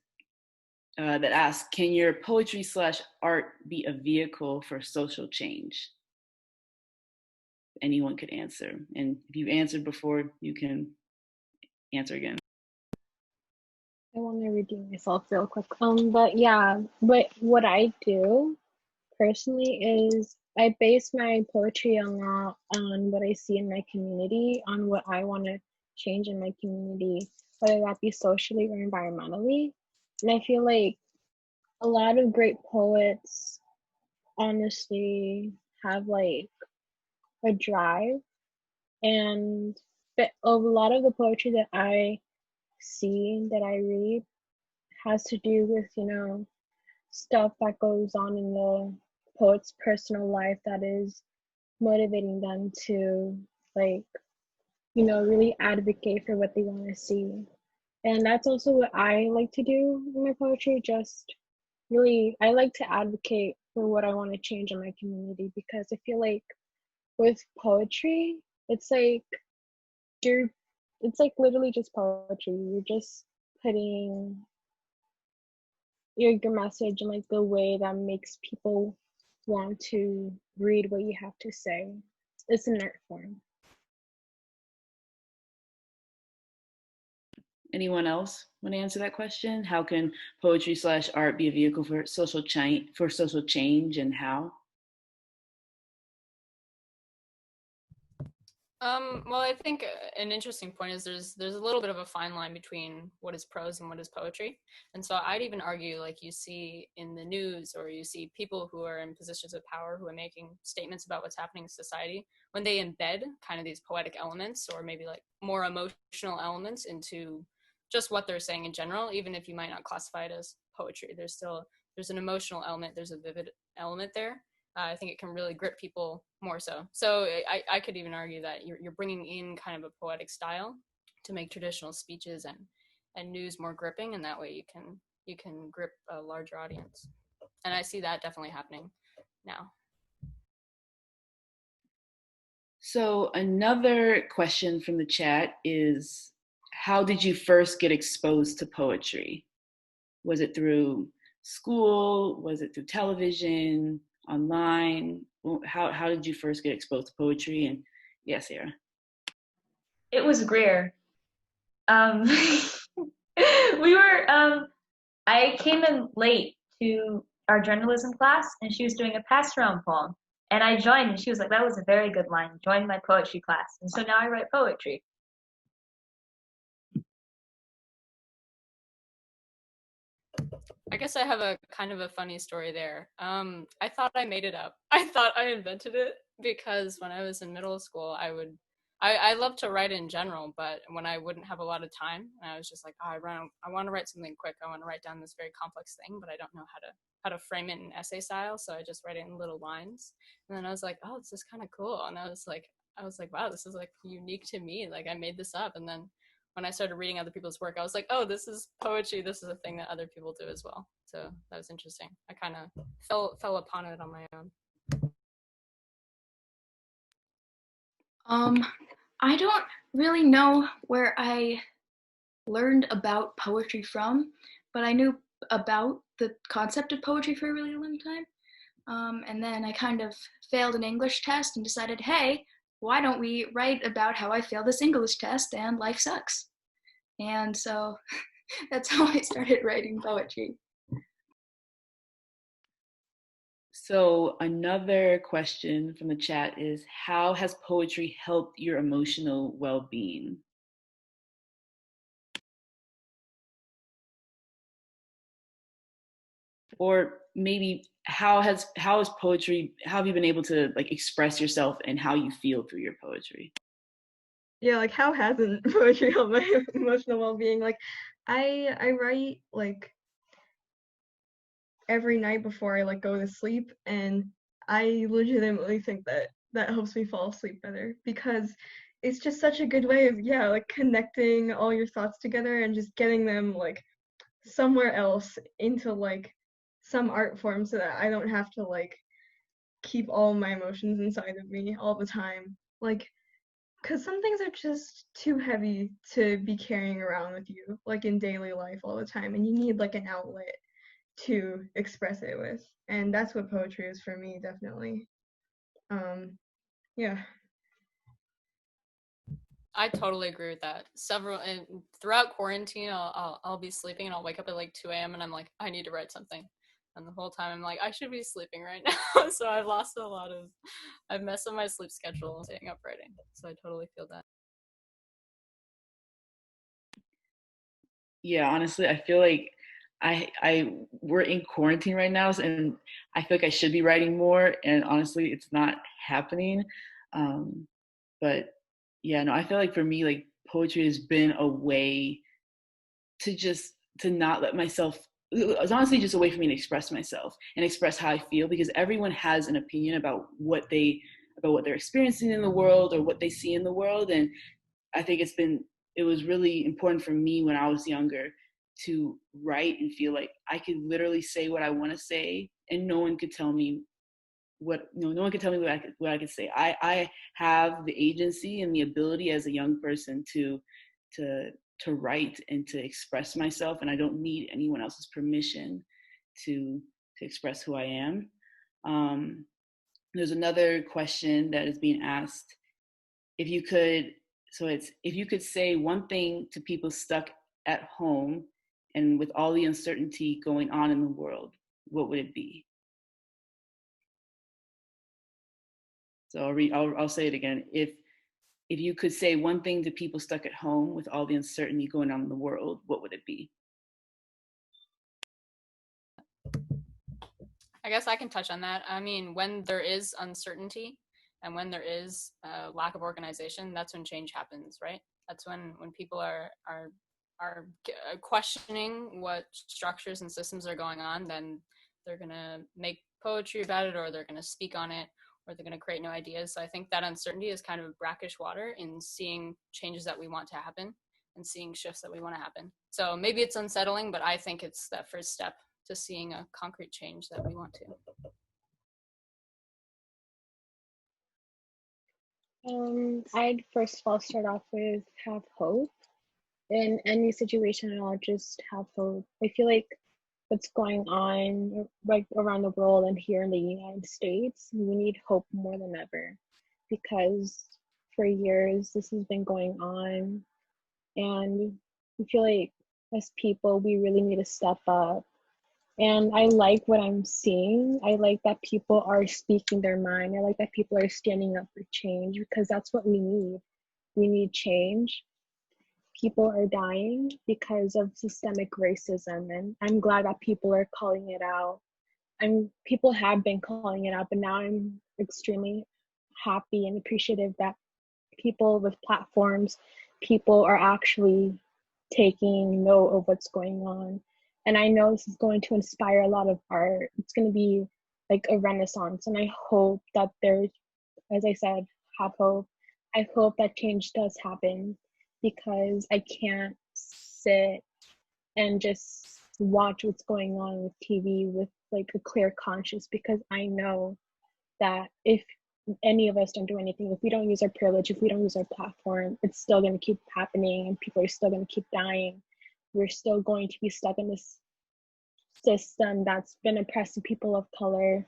that asks, can your poetry/art be a vehicle for social change? Anyone could answer. And if you've answered before, you can answer again. I want to redeem myself real quick. But yeah, but what I do personally is I base my poetry on what I see in my community, on what I want to change in my community, whether that be socially or environmentally. And I feel like a lot of great poets honestly have like a drive, and but a lot of the poetry that I see, that I read, has to do with, stuff that goes on in the poet's personal life that is motivating them to, like, really advocate for what they want to see. And that's also what I like to do in my poetry. Just really, I like to advocate for what I want to change in my community, because I feel like with poetry, it's like it's like literally just poetry. You're just putting your message in like the way that makes people want to read what you have to say. It's an art form. Anyone else want to answer that question? How can poetry/art be a vehicle for social change, and how? Well, I think an interesting point is there's a little bit of a fine line between what is prose and what is poetry. And so I'd even argue, like, you see in the news, or you see people who are in positions of power who are making statements about what's happening in society, when they embed kind of these poetic elements, or maybe like more emotional elements, into just what they're saying in general, even if you might not classify it as poetry, there's an emotional element, there's a vivid element there. I think it can really grip people more so. So I could even argue that you're bringing in kind of a poetic style to make traditional speeches and news more gripping, and that way you can grip a larger audience. And I see that definitely happening now. So another question from the chat is, how did you first get exposed to poetry? Was it through school? Was it through television? Online? How did you first get exposed to poetry? And yes, Sarah. It was Greer. I came in late to our journalism class, and she was doing a pass around poem. And I joined, and she was like, that was a very good line. Join my poetry class. And so now I write poetry. I guess I have a kind of a funny story there. I thought I made it up. I thought I invented it, because when I was in middle school, I love to write in general, but when I wouldn't have a lot of time, and I was just like, oh, I want to write something quick. I want to write down this very complex thing, but I don't know how to frame it in essay style, so I just write it in little lines. And then I was like, oh, this is kind of cool. And I was like, wow, this is like unique to me. Like, I made this up. And then when I started reading other people's work, I was like, oh, this is poetry. This is a thing that other people do as well. So that was interesting. I kind of fell upon it on my own. I don't really know where I learned about poetry from, but I knew about the concept of poetry for a really long time. And then I kind of failed an English test and decided, hey, why don't we write about how I failed this English test and life sucks? And so that's how I started writing poetry. So another question from the chat is, how has poetry helped your emotional well-being? Or maybe how have you been able to like express yourself and how you feel through your poetry? Yeah, like how hasn't poetry helped my emotional well-being? Like I write like every night before I like go to sleep, and I legitimately think that that helps me fall asleep better, because it's just such a good way of like connecting all your thoughts together and just getting them like somewhere else into like some art form, so that I don't have to like keep all my emotions inside of me all the time. Like, because some things are just too heavy to be carrying around with you, like in daily life all the time, and you need like an outlet to express it with. And that's what poetry is for me, definitely. Yeah. I totally agree with that. And throughout quarantine, I'll be sleeping and I'll wake up at like 2 a.m. and I'm like, I need to write something. And the whole time I'm like, I should be sleeping right now. So I've messed up my sleep schedule staying up writing. So I totally feel that. Yeah, honestly, I feel like we're in quarantine right now, and I feel like I should be writing more, and honestly, it's not happening. But yeah, no, I feel like for me, like poetry has been a way to not let myself. It's honestly just a way for me to express myself and express how I feel, because everyone has an opinion about what they're experiencing in the world or what they see in the world, and I think it was really important for me when I was younger to write and feel like I could literally say what I want to say, and no one could tell me no one could tell me what I could say. I have the agency and the ability as a young person to write and to express myself, and I don't need anyone else's permission to express who I am. There's another question that is being asked. If you could say one thing to people stuck at home and with all the uncertainty going on in the world, what would it be? So I'll say it again. If you could say one thing to people stuck at home with all the uncertainty going on in the world, what would it be? I guess I can touch on that. I mean, when there is uncertainty and when there is lack of organization, that's when change happens, right? That's when people are questioning what structures and systems are going on, then they're gonna make poetry about it, or they're gonna speak on it, or they're gonna create new ideas. So I think that uncertainty is kind of brackish water in seeing changes that we want to happen and seeing shifts that we want to happen. So maybe it's unsettling, but I think it's that first step to seeing a concrete change that we want to. I'd first of all start off with have hope. In any situation at all, just have hope. I feel like what's going on like around the world and here in the United States, we need hope more than ever, because for years this has been going on, and I feel like as people we really need to step up. And I like what I'm seeing. I like that people are speaking their mind. I like that people are standing up for change, because that's what we need. We need change. People are dying because of systemic racism, and I'm glad that people are calling it out. People have been calling it out, but now I'm extremely happy and appreciative that people with platforms, people are actually taking note of what's going on. And I know this is going to inspire a lot of art. It's going to be like a renaissance, and I hope that there's, as I said, have hope. I hope that change does happen, because I can't sit and just watch what's going on with TV with like a clear conscience, because I know that if any of us don't do anything, if we don't use our privilege, if we don't use our platform, it's still going to keep happening and people are still going to keep dying. We're still going to be stuck in this system that's been oppressing people of color,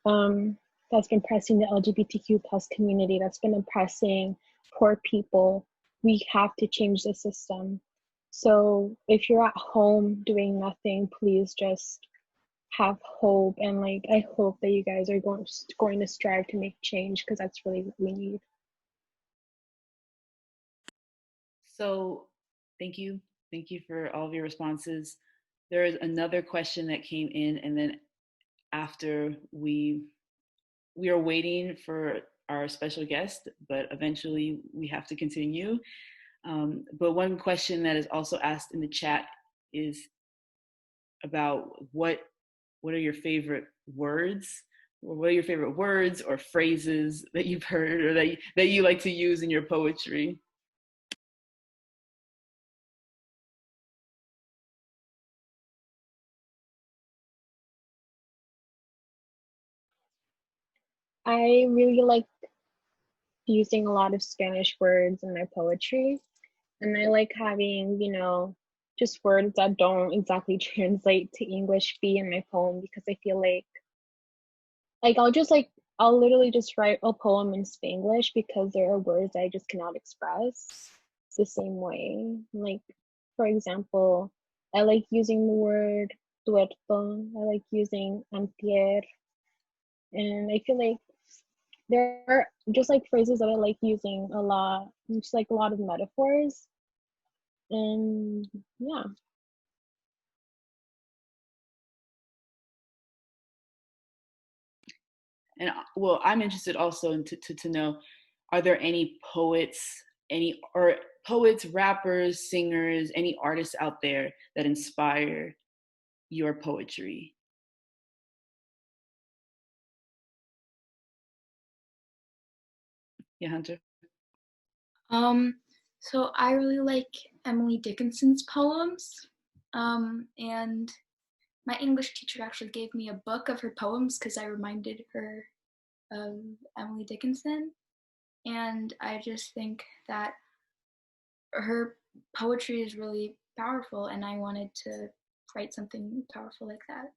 that's been oppressing the LGBTQ plus community, that's been oppressing poor people. We have to change the system. So if you're at home doing nothing, please just have hope, and like I hope that you guys are going to strive to make change, because that's really what we need. So thank you for all of your responses. There is another question that came in, and then after we are waiting for our special guest, but eventually we have to continue. But one question that is also asked in the chat is about what are your favorite words, or what are your favorite words or phrases that you've heard or that you like to use in your poetry? I really like using a lot of Spanish words in my poetry, and I like having, just words that don't exactly translate to English be in my poem, because I feel like I'll literally just write a poem in Spanglish because there are words I just cannot express the same way. Like, for example, I like using the word tuerto, I like using antier, and I feel like there are just like phrases that I like using a lot, just like a lot of metaphors. And yeah. And well, I'm interested also in to know, are there any poets, rappers, singers, any artists out there that inspire your poetry? Yeah, Hunter. So I really like Emily Dickinson's poems, and my English teacher actually gave me a book of her poems because I reminded her of Emily Dickinson, and I just think that her poetry is really powerful, and I wanted to write something powerful like that.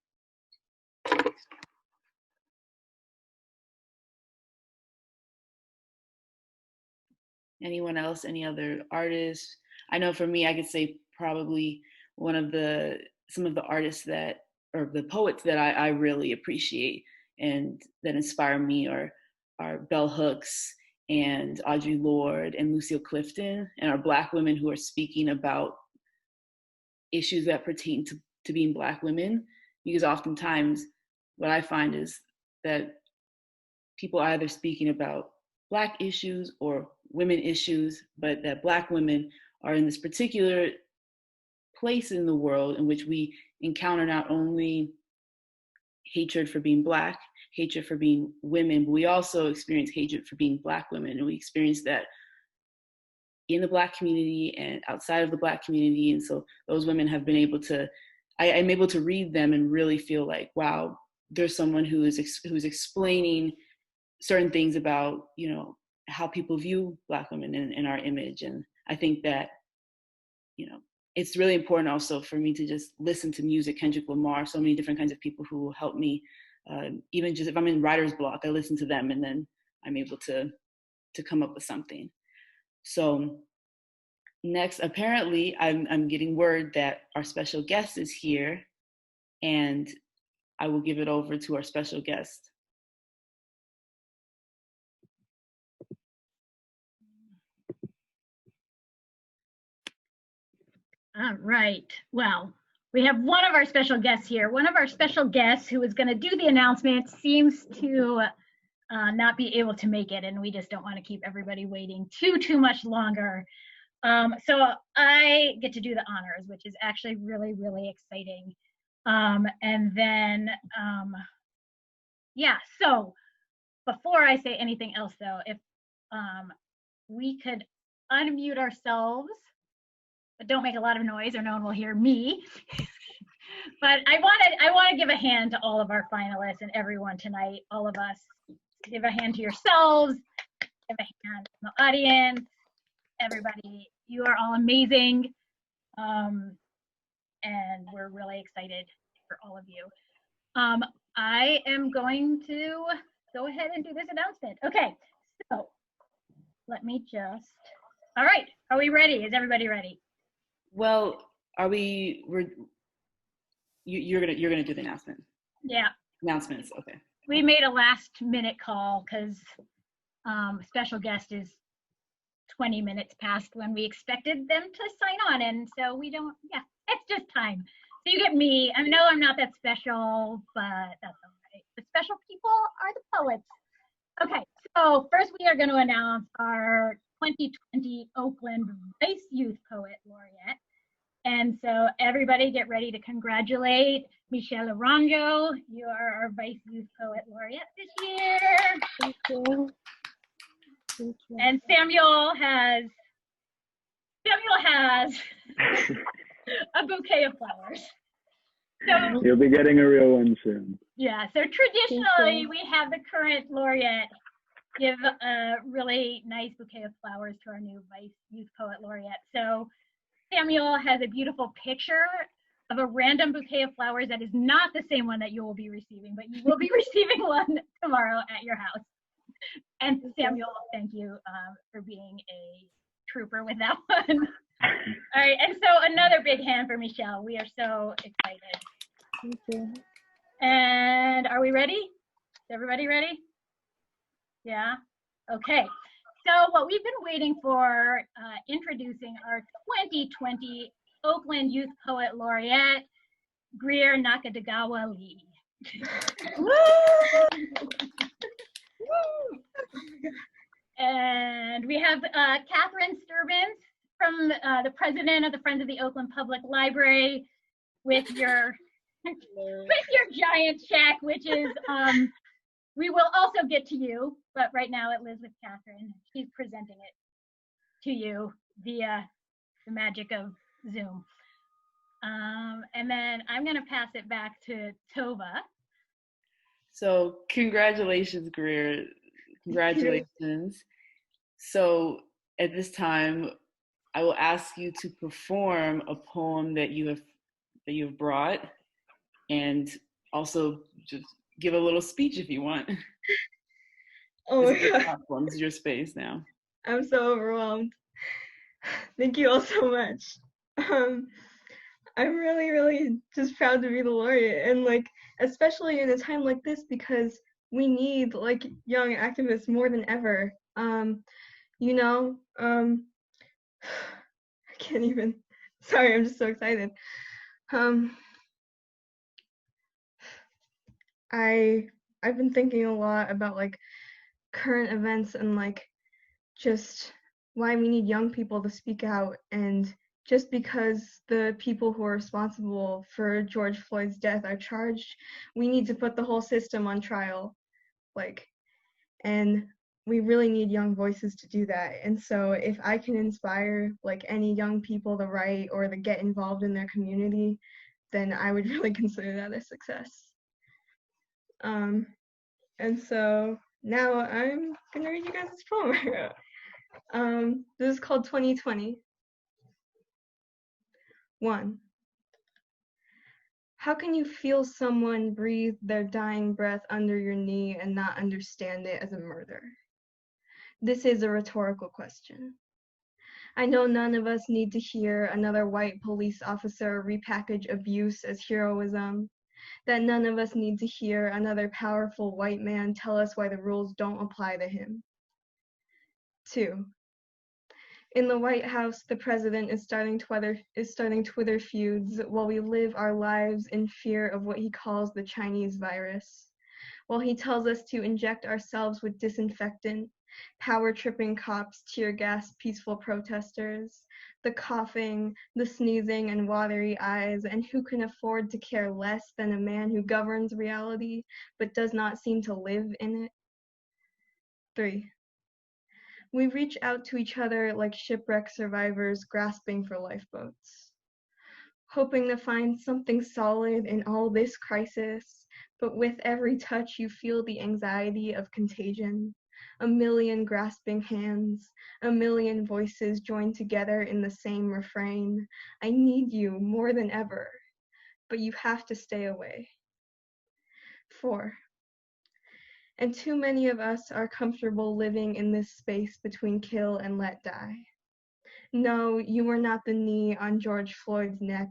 Anyone else? Any other artists? I know for me, I could say probably some of the artists or the poets that I really appreciate and that inspire me are Bell Hooks and Audre Lorde and Lucille Clifton, and are Black women who are speaking about issues that pertain to being Black women. Because oftentimes what I find is that people are either speaking about Black issues or women issues, but that Black women are in this particular place in the world in which we encounter not only hatred for being Black, hatred for being women, but we also experience hatred for being Black women. And we experience that in the Black community and outside of the Black community. And so those women have been able to, I'm able to read them and really feel like, wow, there's someone who's explaining certain things about, how people view Black women in our image. And I think that, it's really important also for me to just listen to music, Kendrick Lamar, so many different kinds of people who help me. Even just if I'm in writer's block, I listen to them and then I'm able to come up with something. So next, apparently I'm getting word that our special guest is here, and I will give it over to our special guest. All right. Well, we have one of our special guests here. One of our special guests who is going to do the announcement seems to not be able to make it, and we just don't want to keep everybody waiting too much longer. So I get to do the honors, which is actually really, really exciting. And then, yeah, so before I say anything else though, if we could unmute ourselves, but don't make a lot of noise or no one will hear me. But I want to give a hand to all of our finalists and everyone tonight, all of us. Give a hand to yourselves, give a hand to the audience, everybody. You are all amazing. And we're really excited for all of you. I am going to go ahead and do this announcement. Okay, so let me just, all right, are we ready? Is everybody ready? Well, you're gonna do the announcement. Yeah. Announcements, okay. We made a last minute call because special guest is 20 minutes past when we expected them to sign on. And so we don't, yeah, it's just time. So you get me. I know I'm not that special, but that's all right. The special people are the poets. Okay, so first we are going to announce our 2020 Oakland Vice Youth Poet Laureate. And so everybody get ready to congratulate Michelle Aranjo. You are our Vice Youth Poet Laureate this year. Thank you. Thank you. And Samuel has a bouquet of flowers. So you'll be getting a real one soon. yeah, so traditionally we have the current laureate give a really nice bouquet of flowers to our new Vice Youth Poet Laureate. So Samuel has a beautiful picture of a random bouquet of flowers that is not the same one that you will be receiving, but you will be receiving one tomorrow at your house. And Samuel, thank you for being a trooper with that one. All right, and so another big hand for Michelle. We are so excited. Thank you. And are we ready? Is everybody ready? Yeah? Okay. So what we've been waiting for, introducing our 2020 Oakland Youth Poet Laureate, Greer Nakadagawa Lee. And we have Catherine Sturbins from the president of the Friends of the Oakland Public Library with your giant check, which is we will also get to you, but right now it lives with Catherine. She's presenting it to you via the magic of Zoom. And then I'm going to pass it back to Tova. So congratulations, Greer. Congratulations. So at this time, I will ask you to perform a poem that you have brought, and also just give a little speech if you want. Oh my God. This is your space now. I'm so overwhelmed. Thank you all so much. I'm really, really just proud to be the laureate, and like, especially in a time like this, because we need like young activists more than ever. You know, I can't even, sorry, I'm just so excited. I've been thinking a lot about like current events and like just why we need young people to speak out, and just because the people who are responsible for George Floyd's death are charged, we need to put the whole system on trial, like, and we really need young voices to do that. And so if I can inspire like any young people to write or to get involved in their community, then I would really consider that a success. And so now I'm gonna read you guys this poem I wrote. This is called 2020. 1. How can you feel someone breathe their dying breath under your knee and not understand it as a murder? This is a rhetorical question. I know none of us need to hear another white police officer repackage abuse as heroism, that none of us need to hear another powerful white man tell us why the rules don't apply to him. 2. In the White House, the president is starting Twitter feuds while we live our lives in fear of what he calls the Chinese virus, while he tells us to inject ourselves with disinfectant, power-tripping cops tear gas peaceful protesters, the coughing, the sneezing, and watery eyes, and who can afford to care less than a man who governs reality but does not seem to live in it. 3. We reach out to each other like shipwreck survivors grasping for lifeboats, hoping to find something solid in all this crisis, but with every touch you feel the anxiety of contagion. A million grasping hands, a million voices joined together in the same refrain. I need you more than ever, but you have to stay away. 4. And too many of us are comfortable living in this space between kill and let die. No, you were not the knee on George Floyd's neck.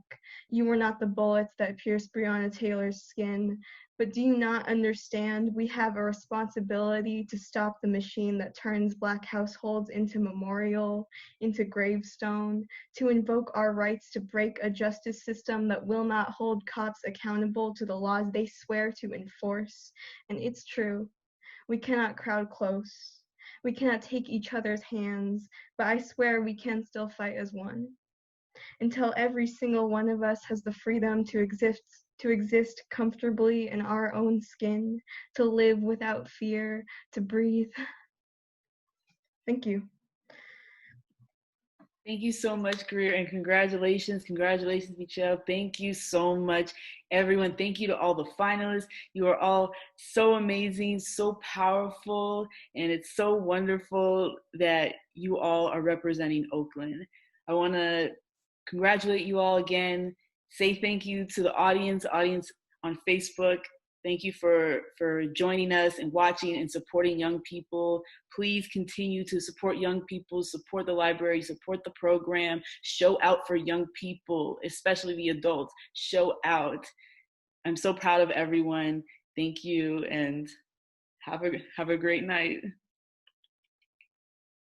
You were not the bullets that pierced Breonna Taylor's skin. But do you not understand we have a responsibility to stop the machine that turns Black households into memorial, into gravestone, to invoke our rights to break a justice system that will not hold cops accountable to the laws they swear to enforce? And it's true, we cannot crowd close. We cannot take each other's hands, but I swear we can still fight as one. Until every single one of us has the freedom to exist comfortably in our own skin, to live without fear, to breathe. Thank you. Thank you so much, Greer, and congratulations, Michelle. Thank you so much, everyone. Thank you to all the finalists. You are all so amazing, so powerful, and it's so wonderful that you all are representing Oakland. I want to congratulate you all again. Say thank you to the audience on Facebook. Thank you for joining us and watching and supporting young people. Please continue to support young people, support the library, support the program, show out for young people, especially the adults. Show out. I'm so proud of everyone. Thank you and have a great night.